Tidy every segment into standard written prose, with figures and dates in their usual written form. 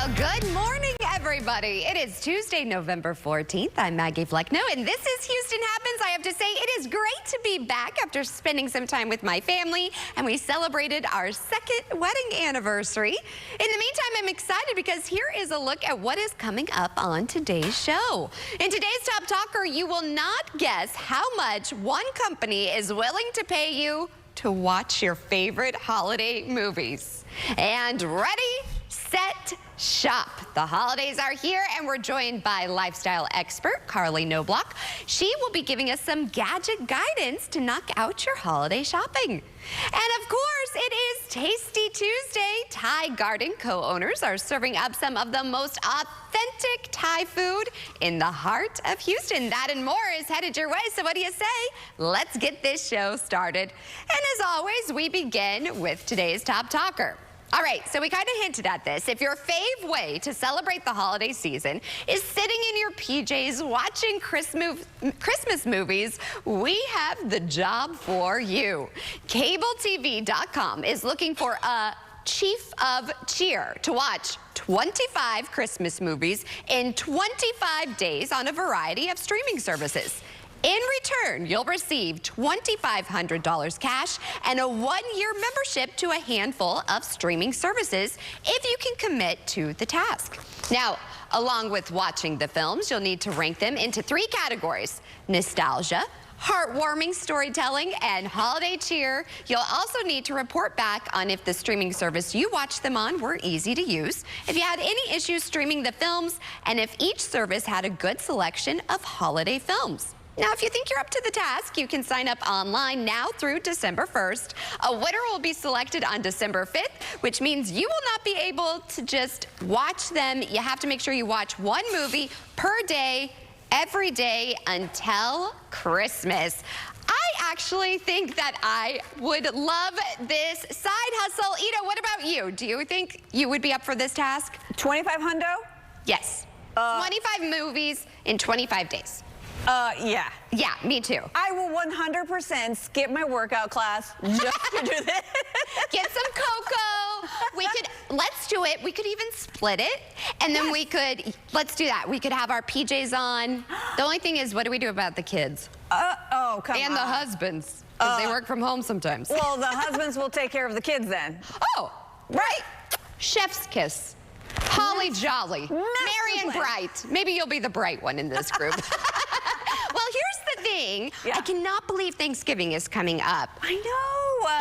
Well, good morning, everybody. It is Tuesday, November 14th. I'm Maggie Flecknoe, and this is Houston Happens. I have to say, it is great to be back after spending some time with my family, and we celebrated our second wedding anniversary. In the meantime, I'm excited because here is a look at what is coming up on today's show. In today's Top Talker, you will not guess how much one company is willing to pay you to watch your favorite holiday movies. And ready, set, shop. The holidays are here, and we're joined by lifestyle expert Carly Knobloch. She will be giving us some gadget guidance to knock out your holiday shopping. And of course, it is Tasty Tuesday. Thai Garden co-owners are serving up some of the most authentic Thai food in the heart of Houston. That and more is headed your way, so what do you say? Let's get this show started. And as always, we begin with today's Top Talker. All right, so we kind of hinted at this. If your fave way to celebrate the holiday season is sitting in your PJs watching Christmas movies, we have the job for you. CableTV.com is looking for a chief of cheer to watch 25 Christmas movies in 25 days on a variety of streaming services. In return, you'll receive $2,500 cash and a one-year membership to a handful of streaming services if you can commit to the task. Now, along with watching the films, you'll need to rank them into 3 categories: nostalgia, heartwarming storytelling, and holiday cheer. You'll also need to report back on if the streaming service you watched them on were easy to use, if you had any issues streaming the films, and if each service had a good selection of holiday films. Now, if you think you're up to the task, you can sign up online now through December 1st. A winner will be selected on December 5th, which means you will not be able to just watch them. You have to make sure you watch one movie per day, every day until Christmas. I actually think that I would love this side hustle. Ida, what about you? Do you think you would be up for this task? 25 hundo? Yes. 25 movies in 25 days. Yeah. Yeah, me too. I will 100% skip my workout class just to do this. Get some cocoa. Let's do it. We could even split it. And then let's do that. We could have our PJs on. The only thing is, what do we do about the kids? Come on. And the husbands, because they work from home sometimes. Well, the husbands will take care of the kids then. Oh, right. Chef's kiss. Holly Jolly. Marion Bright. Maybe you'll be the bright one in this group. Well, here's the thing. Yeah. I cannot believe Thanksgiving is coming up. I know.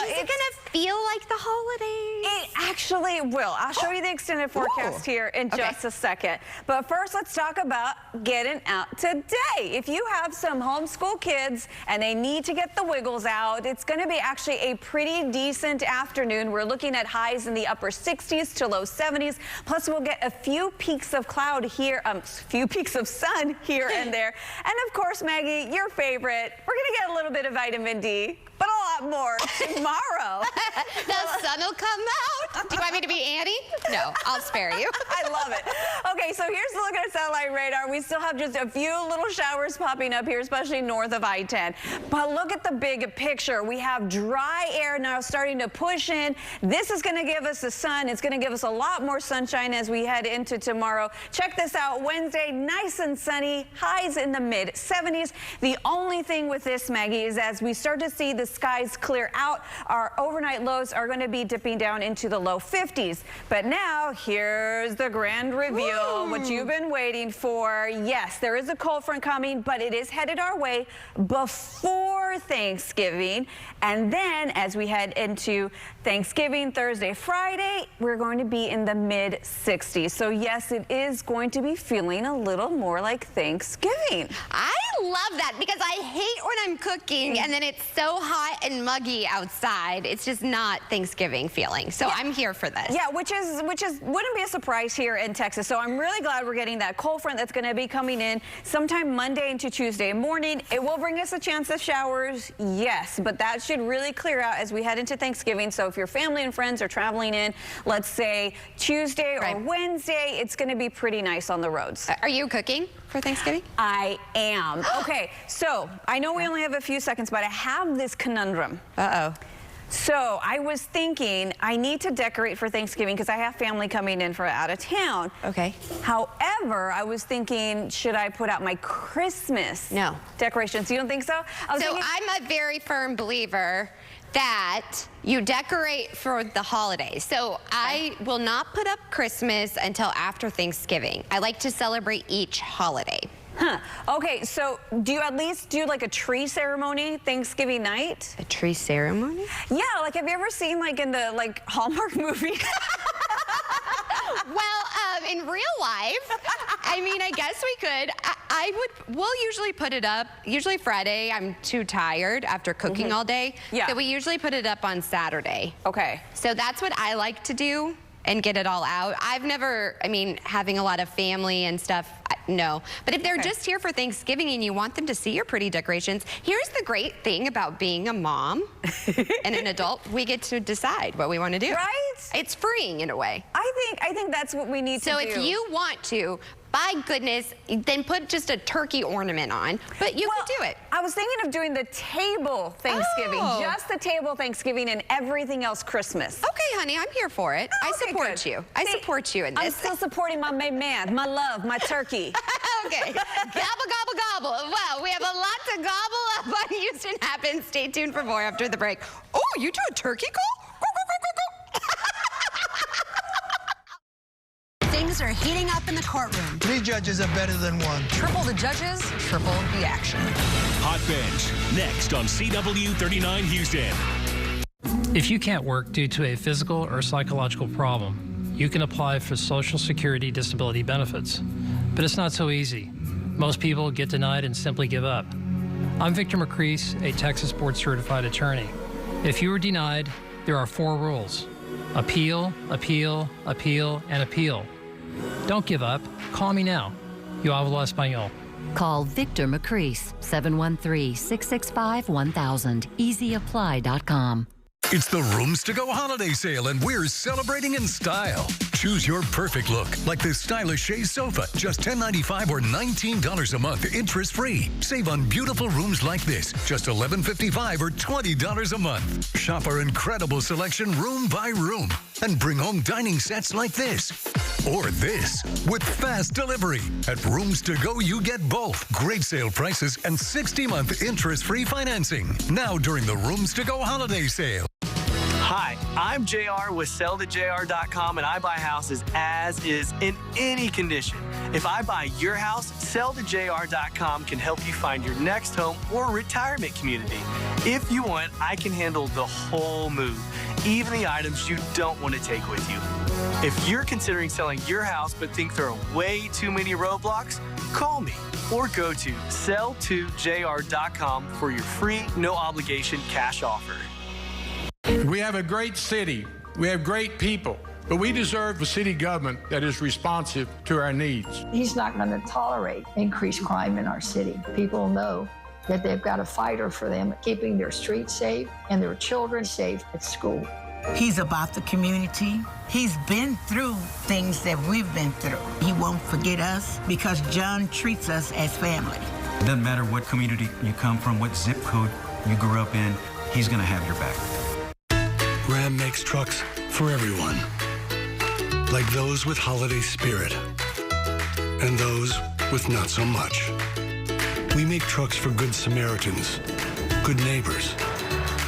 Is it going to feel like the holidays? It actually will. I'll show you the extended forecast here in just a second. But first, let's talk about getting out today. If you have some homeschool kids and they need to get the wiggles out, it's going to be actually a pretty decent afternoon. We're looking at highs in the upper 60s to low 70s. Plus, we'll get a few peaks of cloud here, few peaks of sun here and there. And of course, Maggie, your favorite, we're going to get a little bit of vitamin D, but a lot more tomorrow. The sun will come out. Do you want me to be Annie? No, I'll spare you. I love it. Okay, so here's a look at satellite radar. We still have just a few little showers popping up here, especially north of I-10. But look at the big picture. We have dry air now starting to push in. This is going to give us the sun. It's going to give us a lot more sunshine as we head into tomorrow. Check this out. Wednesday, nice and sunny, highs in the mid-70s. The only thing with this, Maggie, is as we start to see the skies clear out, our overnight lows are going to be dipping down into the low 50s. But now, here's the grand reveal, what you've been waiting for. Yes, there is a cold front coming, but it is headed our way before Thanksgiving. And then, as we head into Thanksgiving, Thursday, Friday, we're going to be in the mid-60s. So yes, it is going to be feeling a little more like Thanksgiving. I love that because I hate when I'm cooking and then it's so hot and muggy outside. It's just not Thanksgiving feeling. So I'm here for this. Yeah, which wouldn't be a surprise here in Texas. So I'm really glad we're getting that cold front that's going to be coming in sometime Monday into Tuesday morning. It will bring us a chance of showers, yes, but that should really clear out as we head into Thanksgiving. So if your family and friends are traveling in, let's say Tuesday or Wednesday, it's going to be pretty nice on the roads. Are you cooking for Thanksgiving? I am. Okay, so I know we only have a few seconds, but I have this conundrum. Uh-oh. So I was thinking I need to decorate for Thanksgiving because I have family coming in from out of town. Okay. However, I was thinking, should I put out my Christmas decorations? You don't think so? I'm a very firm believer that you decorate for the holidays. So I will not put up Christmas until after Thanksgiving. I like to celebrate each holiday. Huh. Okay, so do you at least do like a tree ceremony Thanksgiving night? A tree ceremony? Yeah, like have you ever seen like in the Hallmark movies? Well, in real life, I mean, I guess we could. We'll usually put it up, usually Friday. I'm too tired after cooking all day. Yeah. So we usually put it up on Saturday. Okay. So that's what I like to do and get it all out. I've never, I mean, having a lot of family and stuff, no. But if they're just here for Thanksgiving and you want them to see your pretty decorations, here's the great thing about being a mom and an adult. We get to decide what we want to do. Right? It's freeing in a way. I think that's what we need to do. So if you want to, by goodness, then put just a turkey ornament on, but you could do it. I was thinking of doing the table Thanksgiving, just the table Thanksgiving and everything else Christmas. Okay, honey, I'm here for it. I support you. I support you in this. I'm still supporting my main man, my love, my turkey. Okay, gobble, gobble, gobble. Well, we have a lot to gobble up on Houston Happens. Stay tuned for more after the break. Oh, you do a turkey call? Things are heating up in the courtroom. 3 judges are better than 1. Triple the judges, triple the action. Hot Bench, next on CW 39 Houston. If you can't work due to a physical or psychological problem, you can apply for Social Security disability benefits. But it's not so easy. Most people get denied and simply give up. I'm Victor McCrease, a Texas board certified attorney. If you are denied, there are 4 rules. Appeal, appeal, appeal, and appeal. Don't give up. Call me now. Yo hablo español. Call Victor McCrease, 713-665-1000, easyapply.com. It's the Rooms to Go holiday sale, and we're celebrating in style. Choose your perfect look, like this stylish chaise sofa, just $10.95 or $19 a month, interest-free. Save on beautiful rooms like this, just $11.55 or $20 a month. Shop our incredible selection room by room, and bring home dining sets like this. Or this, with fast delivery. At Rooms to Go, you get both great sale prices and 60-month interest-free financing. Now during the Rooms to Go holiday sale. Hi, I'm JR with SellToJR.com, and I buy houses as is in any condition. If I buy your house, SellToJR.com can help you find your next home or retirement community. If you want, I can handle the whole move, even the items you don't want to take with you. If you're considering selling your house but think there are way too many roadblocks, call me or go to SellToJR.com for your free, no obligation cash offer. We have a great city. We have great people. But we deserve a city government that is responsive to our needs. He's not going to tolerate increased crime in our city. People know that they've got a fighter for them, keeping their streets safe and their children safe at school. He's about the community. He's been through things that we've been through. He won't forget us because John treats us as family. It doesn't matter what community you come from, what zip code you grew up in, he's going to have your back. Ram makes trucks for everyone, like those with holiday spirit and those with not so much. We make trucks for good Samaritans, good neighbors,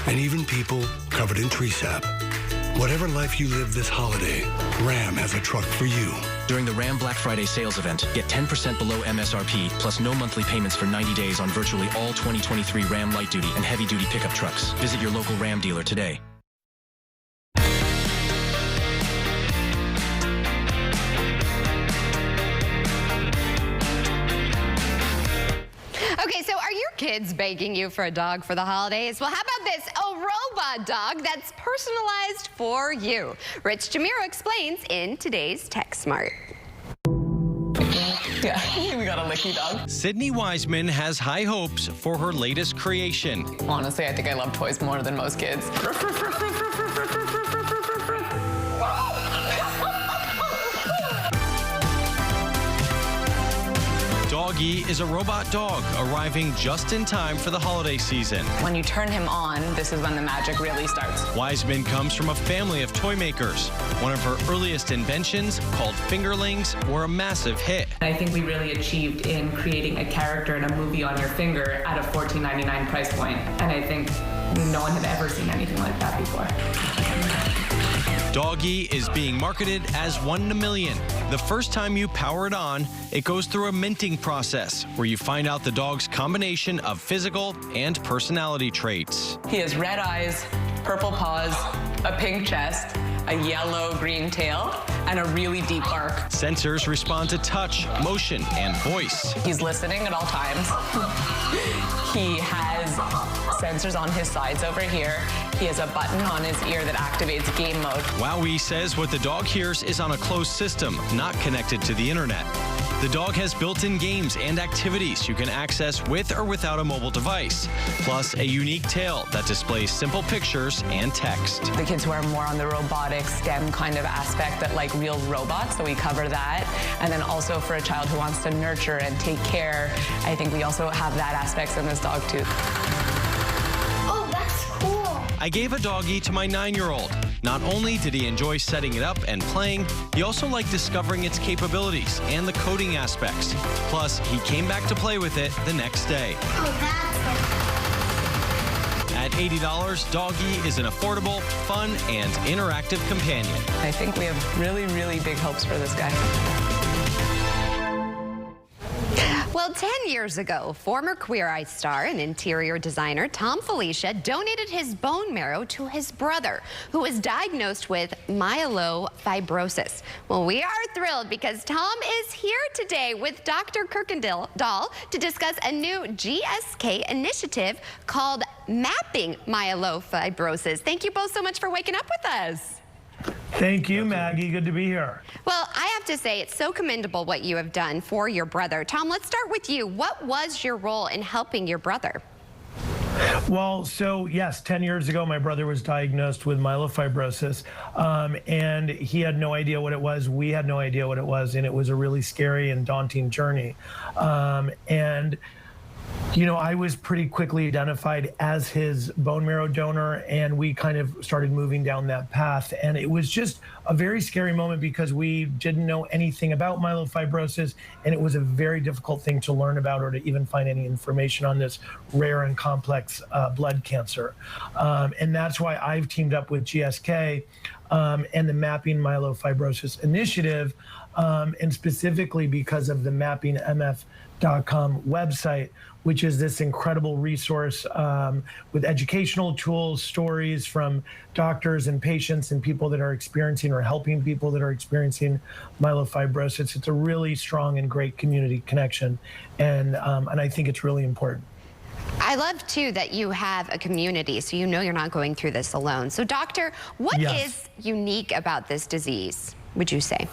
and even people covered in tree sap. Whatever life you live this holiday, Ram has a truck for you. During the Ram Black Friday sales event, get 10% below MSRP, plus no monthly payments for 90 days on virtually all 2023 Ram light-duty and heavy-duty pickup trucks. Visit your local Ram dealer today. Okay, so are your kids begging you for a dog for the holidays? Well, how about this? A robot dog that's personalized for you. Rich Jamiro explains in today's Tech Smart. Yeah, we got a licky dog. Sydney Wiseman has high hopes for her latest creation. Honestly, I think I love toys more than most kids. Doggy is a robot dog arriving just in time for the holiday season. When you turn him on, this is when the magic really starts. Wiseman comes from a family of toy makers. One of her earliest inventions, called Fingerlings, were a massive hit. I think we really achieved in creating a character in a movie on your finger at a $14.99 price point. And I think no one had ever seen anything like that before. Doggy is being marketed as 1 in a million. The first time you power it on, it goes through a minting process where you find out the dog's combination of physical and personality traits. He has red eyes, purple paws, a pink chest, a yellow-green tail, and a really deep bark. Sensors respond to touch, motion, and voice. He's listening at all times. He has sensors on his sides over here. He has a button on his ear that activates game mode. WowWee says what the dog hears is on a closed system, not connected to the internet. The dog has built-in games and activities you can access with or without a mobile device, plus a unique tail that displays simple pictures and text. The kids who are more on the robotic STEM kind of aspect that like real robots, so we cover that. And then also for a child who wants to nurture and take care, I think we also have that aspect in this dog too. Oh, that's cool. I gave a doggy to my 9-year-old. Not only did he enjoy setting it up and playing, he also liked discovering its capabilities and the coding aspects. Plus, he came back to play with it the next day. Oh, that's At $80, Doggy is an affordable, fun, and interactive companion. I think we have really, really big hopes for this guy. Well, 10 years ago, former Queer Eye star and interior designer Tom Felicia donated his bone marrow to his brother, who was diagnosed with myelofibrosis. Well, we are thrilled because Tom is here today with Dr. Kirkendall to discuss a new GSK initiative called Mapping Myelofibrosis. Thank you both so much for waking up with us. Thank you, Maggie. Good to be here. Well, I have to say, it's so commendable what you have done for your brother. Tom, let's start with you. What was your role in helping your brother? Well, so yes, 10 years ago, my brother was diagnosed with myelofibrosis, and he had no idea what it was. We had no idea what it was, and it was a really scary and daunting journey. You know, I was pretty quickly identified as his bone marrow donor, and we kind of started moving down that path. And it was just a very scary moment because we didn't know anything about myelofibrosis, and it was a very difficult thing to learn about or to even find any information on this rare and complex blood cancer. And that's why I've teamed up with GSK and the Mapping Myelofibrosis Initiative, and specifically because of the mappingmf.com website, which is this incredible resource with educational tools, stories from doctors and patients and people that are experiencing or helping people that are experiencing myelofibrosis. It's a really strong and great community connection, and I think it's really important. I love, too, that you have a community, so you know you're not going through this alone. So, doctor, what is unique about this disease, would you say?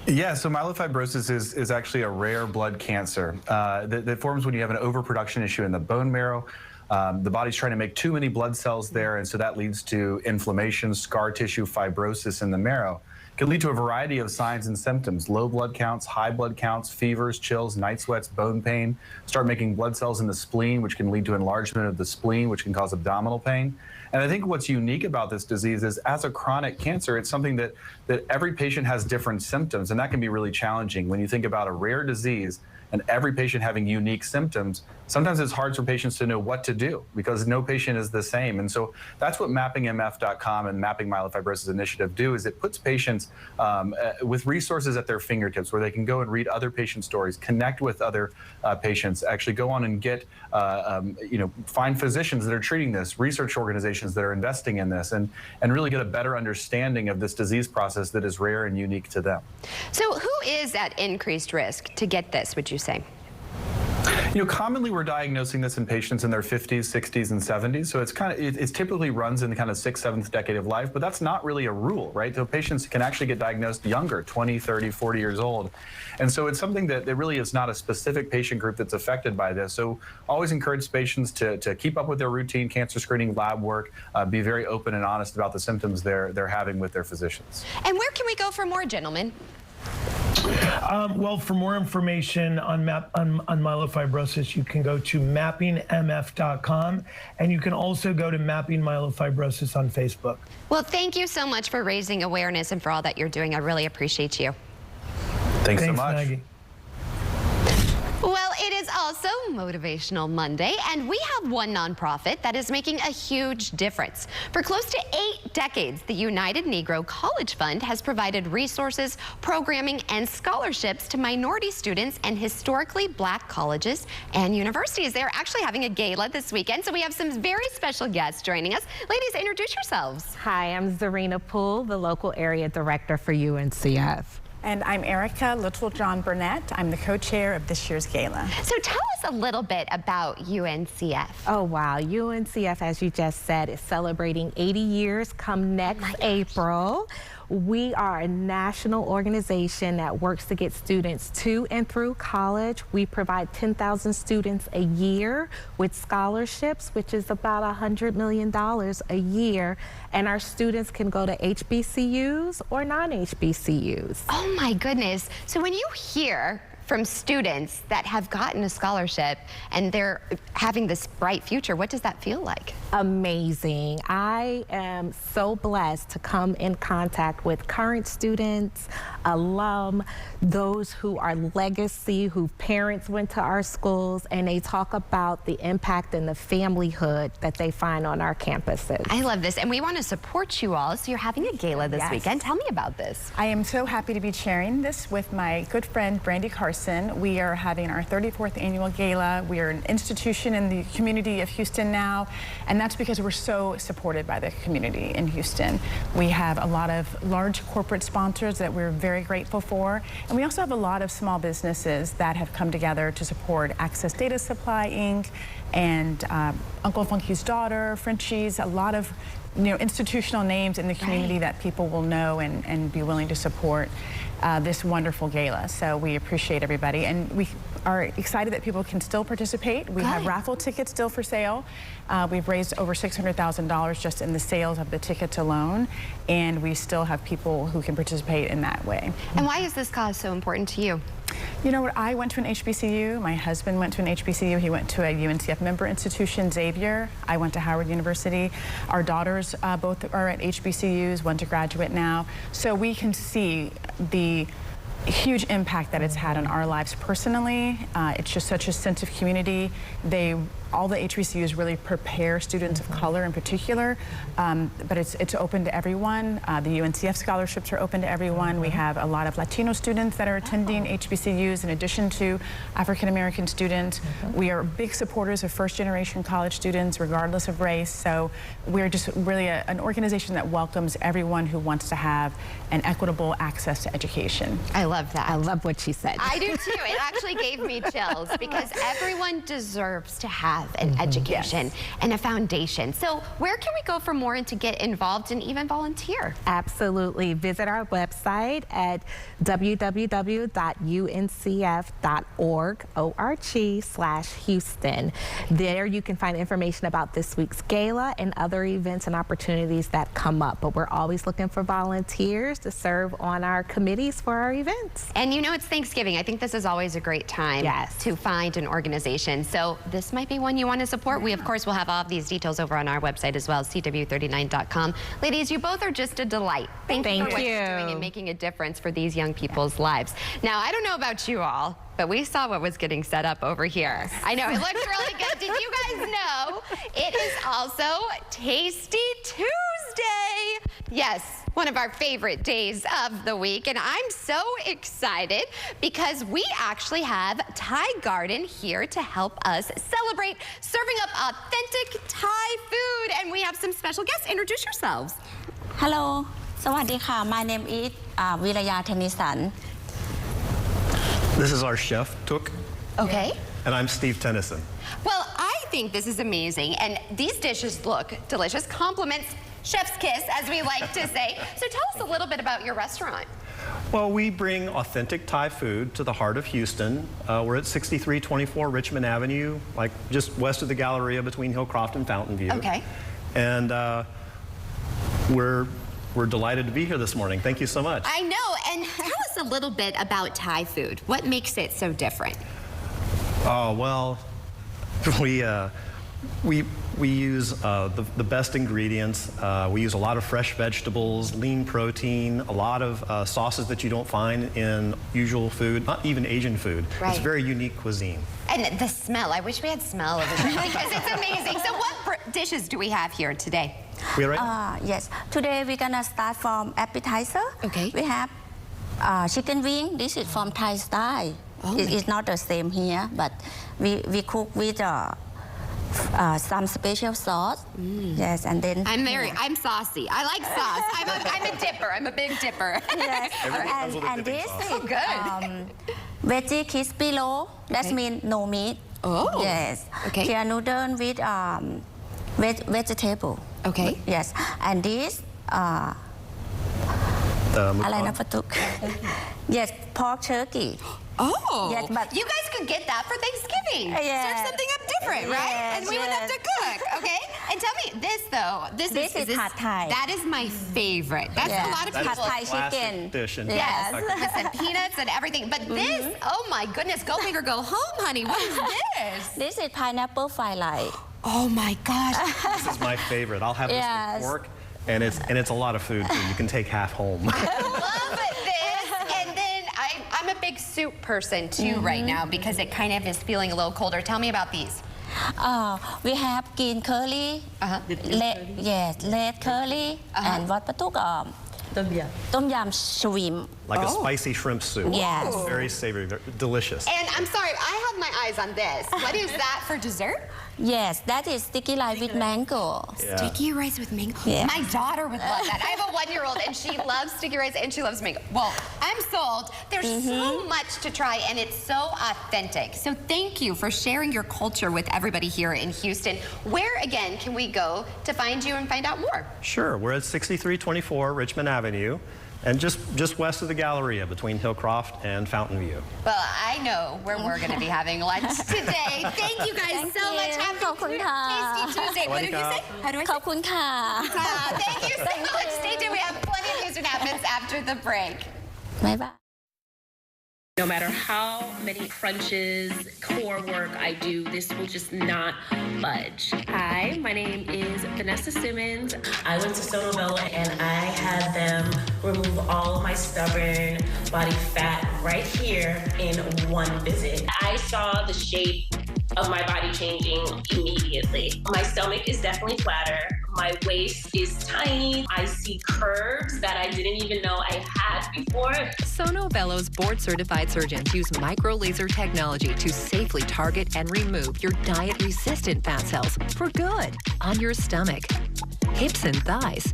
Yeah, so myelofibrosis is actually a rare blood cancer that forms when you have an overproduction issue in the bone marrow. The body's trying to make too many blood cells there, and so that leads to inflammation, scar tissue, fibrosis in the marrow. It can lead to a variety of signs and symptoms: low blood counts, high blood counts, fevers, chills, night sweats, bone pain. Start making blood cells in the spleen, which can lead to enlargement of the spleen, which can cause abdominal pain. And I think what's unique about this disease is, as a chronic cancer, it's something that every patient has different symptoms, and that can be really challenging. When you think about a rare disease and every patient having unique symptoms, sometimes it's hard for patients to know what to do because no patient is the same. And so that's what mappingmf.com and Mapping Myelofibrosis Initiative do, is it puts patients with resources at their fingertips where they can go and read other patient stories, connect with other patients, actually go on and get, find physicians that are treating this, research organizations that are investing in this, and really get a better understanding of this disease process that is rare and unique to them. So who is at increased risk to get this, would you say? Commonly we're diagnosing this in patients in their 50s, 60s, and 70s. So it typically runs in the kind of 6th, 7th decade of life, but that's not really a rule, right? So patients can actually get diagnosed younger, 20, 30, 40 years old. And so it's something that really is not a specific patient group that's affected by this. So always encourage patients to keep up with their routine cancer screening lab work, be very open and honest about the symptoms they're having with their physicians. And where can we go for more, gentlemen? Well, for more information on myelofibrosis, you can go to mappingmf.com, and you can also go to Mapping Myelofibrosis on Facebook. Well, thank you so much for raising awareness and for all that you're doing. I really appreciate you. Thanks so much. Maggie. Well, it is also Motivational Monday, and we have one nonprofit that is making a huge difference. For close to 8 decades, the United Negro College Fund has provided resources, programming, and scholarships to minority students and historically black colleges and universities. They're actually having a gala this weekend, so we have some very special guests joining us. Ladies, introduce yourselves. Hi, I'm Zarina Poole, the local area director for UNCF. And I'm Erica Littlejohn Burnett. I'm the co-chair of this year's gala. So tell us a little bit about UNCF. Oh, wow. UNCF, as you just said, is celebrating 80 years come next April. We are a national organization that works to get students to and through college. We provide 10,000 students a year with scholarships, which is about $100 million a year. And our students can go to HBCUs or non-HBCUs. Oh my goodness. So when you hear from students that have gotten a scholarship and they're having this bright future, what does that feel like? Amazing. I am so blessed to come in contact with current students, alum, those who are legacy, whose parents went to our schools, and they talk about the impact and the familyhood that they find on our campuses. I love this, and we want to support you all. So you're having a gala this weekend. Tell me about this. I am so happy to be chairing this with my good friend Brandy Carson. We are having our 34th annual gala. We are an institution in the community of Houston now, and that's because we're so supported by the community in Houston. We have a lot of large corporate sponsors that we're very grateful for, and we also have a lot of small businesses that have come together to support Access Data Supply, Inc., and Uncle Funky's Daughter, Frenchie's, a lot of institutional names in the community that people will know and be willing to support this wonderful gala. So we appreciate everybody, and we are excited that people can still participate. We have raffle tickets still for sale. We've raised over $600,000 just in the sales of the tickets alone, and we still have people who can participate in that way. And why is this cause so important to you? You know what, I went to an HBCU. My husband went to an HBCU. He went to a UNCF member institution, Xavier. I went to Howard University. Our daughters both are at HBCUs, one to graduate now. So we can see the huge impact that it's had on our lives personally. It's just such a sense of community. All the HBCUs really prepare students of color in particular, but it's open to everyone. The UNCF scholarships are open to everyone. We have a lot of Latino students that are attending HBCUs in addition to African American students. We are big supporters of first-generation college students regardless of race, so we're just really an organization that welcomes everyone who wants to have an equitable access to education. I love that. I love what she said. I do too. It actually gave me chills because everyone deserves to have an education and a foundation. So where can we go for more and to get involved and even volunteer? Absolutely. Visit our website at www.uncf.org/Houston. There you can find information about this week's gala and other events and opportunities that come up. But we're always looking for volunteers to serve on our committees for our events. And you know, it's Thanksgiving. I think this is always a great time to find an organization. So this might be one you want to support. We, of course, will have all of these details over on our website as well, CW39.com. Ladies, you both are just a delight. Thank you for what you're doing and making a difference for these young people's lives. Now, I don't know about you all, but we saw what was getting set up over here. I know, it looks really good. Did you guys know it is also Tasty Tuesday? Yes, one of our favorite days of the week, and I'm so excited because we actually have Thai Garden here to help us celebrate serving up authentic Thai food, and we have some special guests. Introduce yourselves. Hello, สวัสดีค่ะ My name is Viraya Tennisan. This is our chef, Tuk. Okay. And I'm Steve Tennyson. Well, I think this is amazing, and these dishes look delicious. Compliments, chef's kiss, as we like to say. So tell us a little bit about your restaurant. Well, we bring authentic Thai food to the heart of Houston. We're at 6324 Richmond Avenue, like just west of the Galleria between Hillcroft and Fountain View. Okay. And we're delighted to be here this morning. Thank you so much. I know, and tell us us a little bit about Thai food. What makes it so different? Oh, well, we use the best ingredients. We use a lot of fresh vegetables, lean protein, a lot of sauces that you don't find in usual food, not even Asian food. Right. It's very unique cuisine. And the smell, I wish we had smell over here because it's amazing. So what dishes do we have here today? We ready? Yes. Today we're gonna start from appetizer. Okay. We have chicken wing. This is from Thai style. It's not the same here, but we cook with some special sauce. Yes, and then I'm saucy. I like sauce. I'm a dipper. I'm a big dipper. Yes. and this is veggie crispy roll. That means no meat. Oh. Yes. Okay. Kia noodle with vegetable. Okay. Yes, and thisอะไรนะปะตุก Yes, pork turkey. Oh, yes, but you guys could get that for Thanksgiving. Yes. Serve something up different, right? Yes, And we wouldn't have to cook, okay? And tell me this though. This is Pad Thai. That is my favorite. That's a lot of people. Pad Thai chicken. Dish in Yes, Thai. with some peanuts and everything. But this, oh my goodness, go big or go home, honey. What is this? This is pineapple fried rice. Oh my gosh. This is my favorite. I'll have this with pork, and it's a lot of food too. You can take half home. I love this. And then I'm a big soup person too right now because it kind of is feeling a little colder. Tell me about these. We have green curry, red curry, and what ปะตุก ต้มยำ shrimp. Like a spicy shrimp soup. Yes. Very savory, very delicious. And I'm sorry, I have my eyes on this. What is that for dessert? Yes, that is sticky rice with mango. Yeah. Sticky rice with mango. Yeah. My daughter would love that. I have a 1-year-old and she loves sticky rice and she loves mango. Well, I'm sold. There's so much to try and it's so authentic. So thank you for sharing your culture with everybody here in Houston. Where again can we go to find you and find out more? Sure, we're at 6324 Richmond Avenue, and just west of the Galleria between Hillcroft and Fountain View. Well, I know where we're going to be having lunch today. Thank you guys so much. Happy ขอบคุณค่ะ Tasty Tuesday. What did you say? How do I say? ขอบคุณค่ะ Thank you so much. Stay tuned. We have plenty of Houston Happens after the break. บ๊ายบาย No matter how many crunches, core work I do, this will just not budge. Hi, my name is Vanessa Simmons. I went to Sono Bello and I had them remove all of my stubborn body fat right here in one visit. I saw the shape of my body changing immediately. My stomach is definitely flatter. My waist is tiny. I see curves that I didn't even know I had before. Sono Bello's board-certified surgeons use micro-laser technology to safely target and remove your diet-resistant fat cells for good on your stomach, hips and thighs,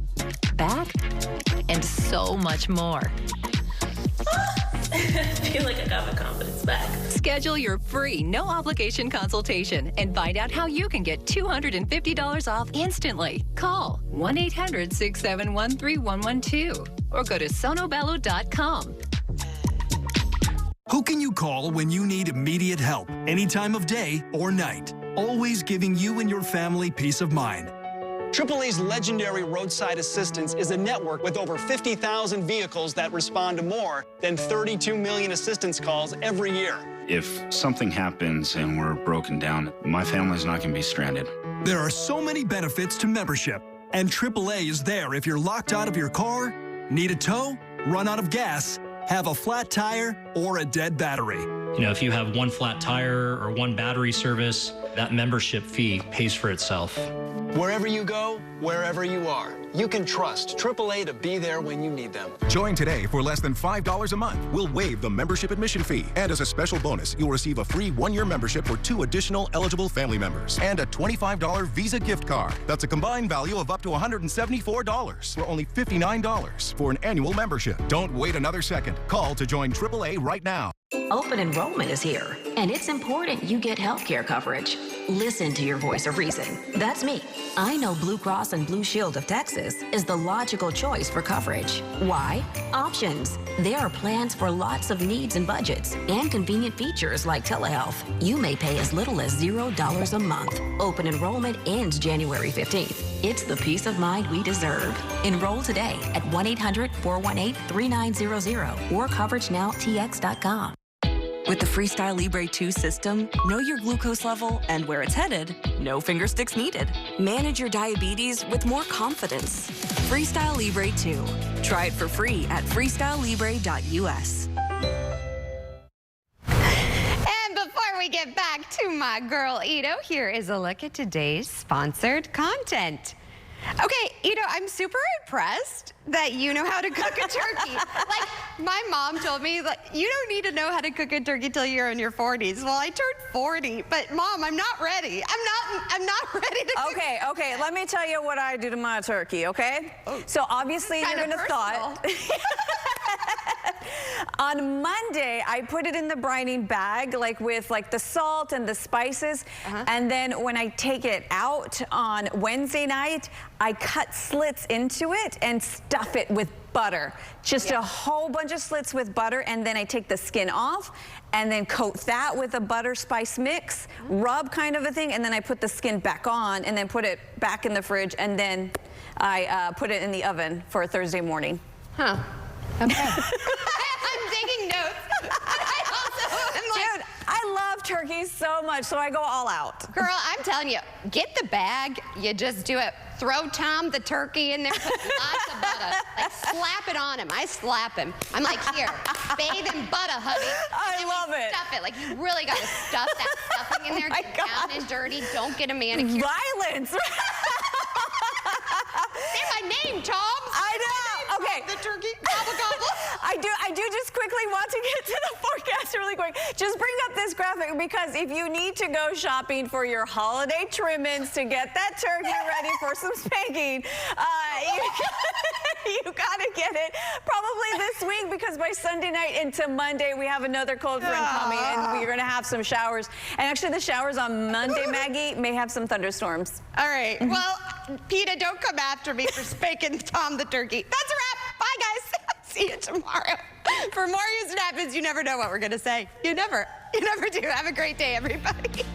back, and so much more. I feel like I got my confidence back. Schedule your free, no-obligation consultation and find out how you can get $250 off instantly. Call 1-800-671-3112 or go to sonobello.com. Who can you call when you need immediate help, any time of day or night? Always giving you and your family peace of mind. AAA's legendary roadside assistance is a network with over 50,000 vehicles that respond to more than 32 million assistance calls every year. If something happens and we're broken down, my family's not going to be stranded. There are so many benefits to membership, and AAA is there if you're locked out of your car, need a tow, run out of gas, have a flat tire, or a dead battery. You know, if you have one flat tire or one battery service, that membership fee pays for itself. Wherever you go, wherever you are, you can trust AAA to be there when you need them. Join today for less than $5 a month. We'll waive the membership admission fee. And as a special bonus, you'll receive a free 1-year membership for 2 additional eligible family members and a $25 Visa gift card. That's a combined value of up to $174 for only $59 for an annual membership. Don't wait another second. Call to join AAA right now. Open enrollment is here, and it's important you get health care coverage. Listen to your voice of reason. That's me. I know Blue Cross and Blue Shield of Texas is the logical choice for coverage. Why? Options. There are plans for lots of needs and budgets, and convenient features like telehealth. You may pay as little as $0 a month. Open enrollment ends January 15th. It's the peace of mind we deserve. Enroll today at 1-800-418-3900 or CoverageNowTX.com. With the Freestyle Libre 2 system, know your glucose level and where it's headed. No finger sticks needed. Manage your diabetes with more confidence. Freestyle Libre 2. Try it for free at freestylelibre.us. And before we get back to my girl Ito, here is a look at today's sponsored content. Okay, Ito, I'm super impressed that you know how to cook a turkey. Like, my mom told me, like, you don't need to know how to cook a turkey till you're in your 40s. Well, I turned 40, but Mom, I'm not ready. I'm not ready to cook. Okay, let me tell you what I do to my turkey, okay? So obviously you're gonna thought. On Monday, I put it in the brining bag, like with like the salt and the spices. And then when I take it out on Wednesday night, I cut slits into it and stuff it with butter. Just a whole bunch of slits with butter, and then I take the skin off and then coat that with a butter spice mix, rub kind of a thing, and then I put the skin back on and then put it back in the fridge, and then I put it in the oven for Thursday morning. Huh. Okay. I'm taking notes. Dude, I love turkey so much, so I go all out. Girl, I'm telling you, get the bag. You just do it. Throw Tom the turkey in there, put lots of butter. Like, slap it on him. I slap him. I'm like, here, bathe in butter, honey. I love it. Stuff it. Like, you really got to stuff that stuffing in there. Get down and dirty. Don't get a manicure. Violence. Say my name, Tom. I know. Okay. The turkey. Gobble, gobble. I do just quickly want to get to the forecast really quick. Just bring up this graphic, because if you need to go shopping for your holiday trimmings to get that turkey ready for some spanking, you gotta get it probably this week, because by Sunday night into Monday we have another cold front coming, and we're gonna have some showers. And actually the showers on Monday, Maggie, may have some thunderstorms. All right. Well, PETA, don't come after me for spanking Tom the turkey. That's a wrap. Bye, guys. See you tomorrow. For more Houston Happens, you never know what we're going to say. You never do. Have a great day, everybody.